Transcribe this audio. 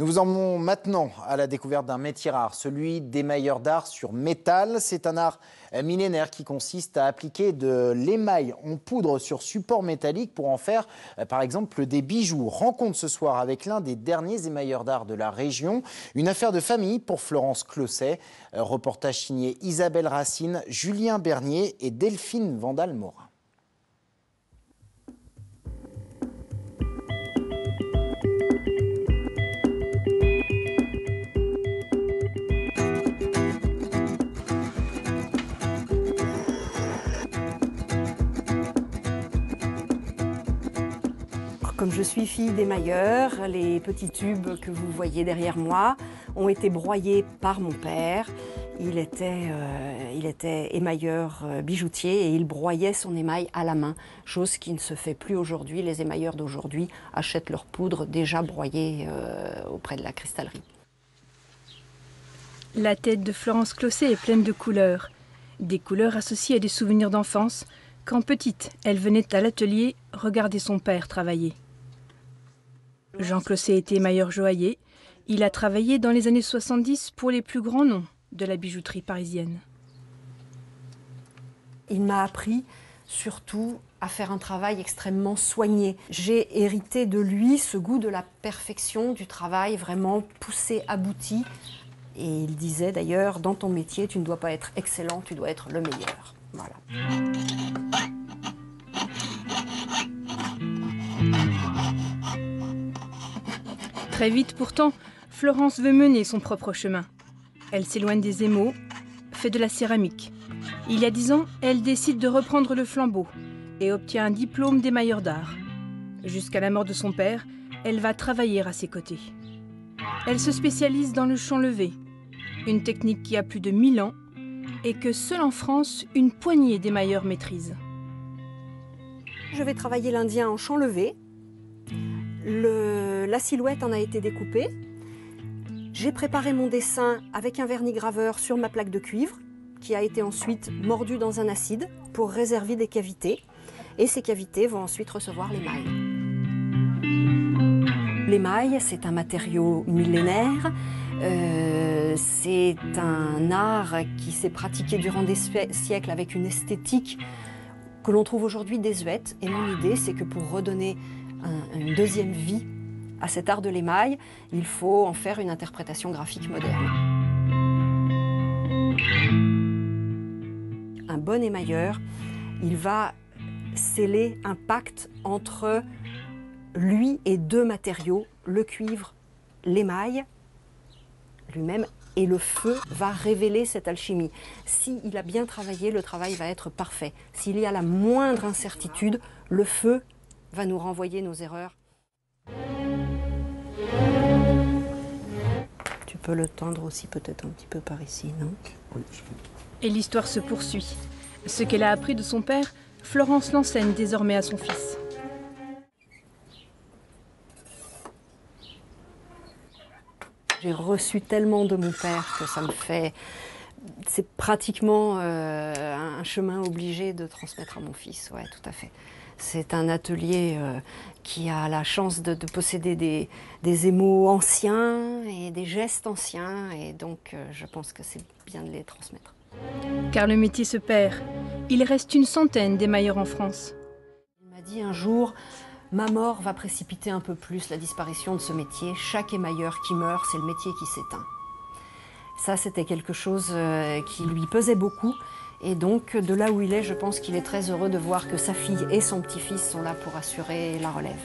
Nous vous emmenons maintenant à la découverte d'un métier rare, celui d'émailleur d'art sur métal. C'est un art millénaire qui consiste à appliquer de l'émail en poudre sur support métallique pour en faire, par exemple, des bijoux. Rencontre ce soir avec l'un des derniers émailleurs d'art de la région. Une affaire de famille pour Florence Closset. Reportage signé Isabelle Racine, Julien Bernier et Delphine Vandal-Morin. Comme je suis fille d'émailleur, les petits tubes que vous voyez derrière moi ont été broyés par mon père. Il était émailleur bijoutier et il broyait son émail à la main, chose qui ne se fait plus aujourd'hui. Les émailleurs d'aujourd'hui achètent leur poudre déjà broyée auprès de la cristallerie. La tête de Florence Closset est pleine de couleurs. Des couleurs associées à des souvenirs d'enfance. Quand petite, elle venait à l'atelier regarder son père travailler. Jean Closset était émailleur joaillier. Il a travaillé dans les années 70 pour les plus grands noms de la bijouterie parisienne. Il m'a appris surtout à faire un travail extrêmement soigné. J'ai hérité de lui ce goût de la perfection, du travail vraiment poussé, abouti. Et il disait d'ailleurs, dans ton métier, tu ne dois pas être excellent, tu dois être le meilleur. Voilà. Très vite pourtant, Florence veut mener son propre chemin. Elle s'éloigne des émaux, fait de la céramique. Il y a 10 ans, elle décide de reprendre le flambeau et obtient un diplôme d'émailleur d'art. Jusqu'à la mort de son père, elle va travailler à ses côtés. Elle se spécialise dans le champ levé, une technique qui a plus de 1000 ans et que seule en France, une poignée d'émailleurs maîtrisent. Je vais travailler l'Indien en champ levé. La silhouette en a été découpée. J'ai préparé mon dessin avec un vernis graveur sur ma plaque de cuivre qui a été ensuite mordue dans un acide pour réserver des cavités. Et ces cavités vont ensuite recevoir l'émail. L'émail, c'est un matériau millénaire. C'est un art qui s'est pratiqué durant des siècles avec une esthétique que l'on trouve aujourd'hui désuète. Et mon idée, c'est que pour redonner une deuxième vie à cet art de l'émail, il faut en faire une interprétation graphique moderne. Un bon émailleur, il va sceller un pacte entre lui et deux matériaux, le cuivre, l'émail lui-même, et le feu va révéler cette alchimie. S'il a bien travaillé, le travail va être parfait. S'il y a la moindre incertitude, le feu va nous renvoyer nos erreurs. Tu peux le tendre aussi peut-être un petit peu par ici, non? Oui, je peux. Et l'histoire se poursuit. Ce qu'elle a appris de son père, Florence l'enseigne désormais à son fils. J'ai reçu tellement de mon père que ça me fait... C'est pratiquement un chemin obligé de transmettre à mon fils, ouais, tout à fait. C'est un atelier qui a la chance de posséder des émaux anciens et des gestes anciens, et donc je pense que c'est bien de les transmettre. Car le métier se perd. Il reste une centaine d'émailleurs en France. Il m'a dit un jour, ma mort va précipiter un peu plus la disparition de ce métier. Chaque émailleur qui meurt, c'est le métier qui s'éteint. Ça, c'était quelque chose qui lui pesait beaucoup. Et donc, de là où il est, je pense qu'il est très heureux de voir que sa fille et son petit-fils sont là pour assurer la relève.